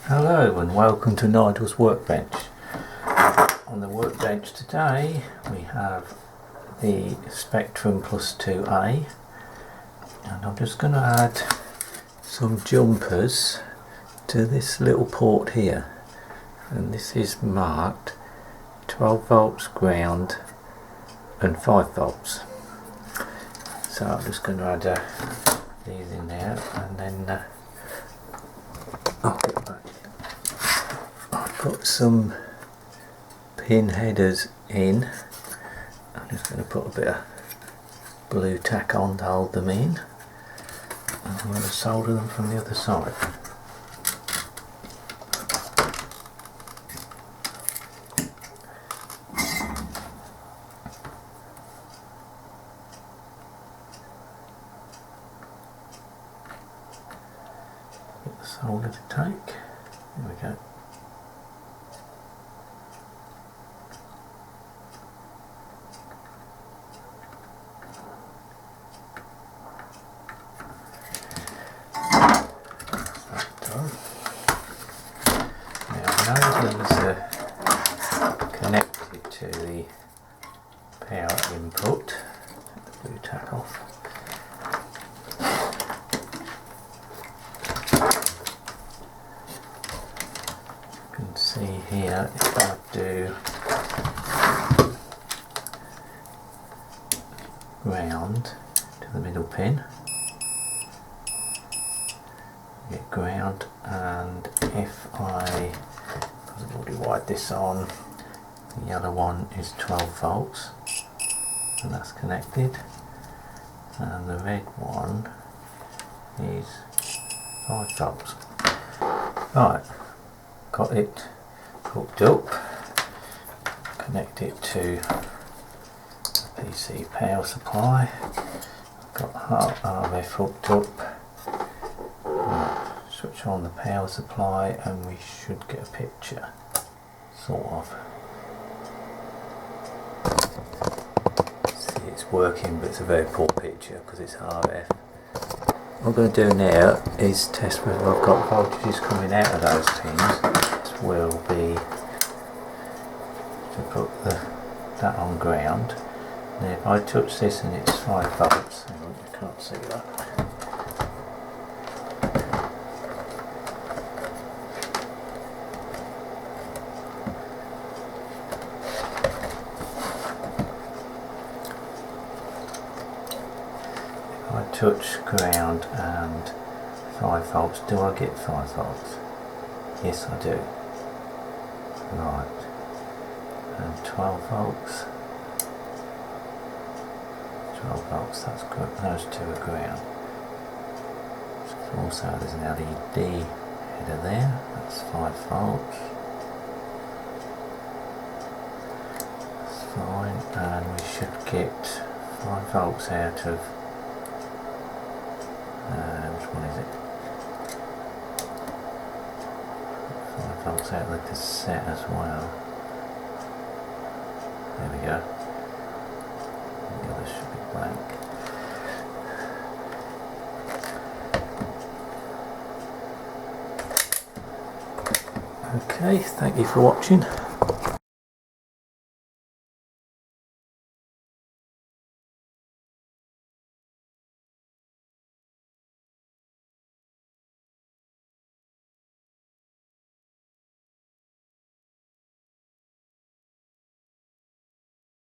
Hello and welcome to Nigel's Workbench. On the workbench today we have the Spectrum Plus 2A, and I'm just going to add some jumpers to this little port here, and this is marked 12 volts ground and 5 volts. So I'm just going to add these in there, and then I'll get back. I've got some pin headers in. I'm just going to put a bit of blue tack on to hold them in, and I'm going to solder them from the other side. Get the solder to take. There we go. Connected to the power input. Take the blue tack off. You can see here, if I do ground to the middle pin, get ground, and if I, because I've already wired this on, the other one is 12 volts, and that's connected, and the red one is 5 volts. Right, got it hooked up, connect it to the PC power supply, got RF hooked up. Right, switch on the power supply and we should get a picture, sort of. See, it's working, but it's a very poor picture because it's RF. What I'm going to do now is test whether I've got voltages coming out of those things. This will be to put that on ground. Now if I touch this and it's 5 volts, hang on, you can't see that. I touch ground and 5 volts. Do I get 5 volts? Yes, I do. Right. And 12 volts. 12 volts, that's good. Those two are ground. Also, there's an LED header there. That's 5 volts. That's fine. And we should get 5 volts out of which one is it? 5 volts out of the cassette as well. There we go. The other should be blank. Okay, thank you for watching.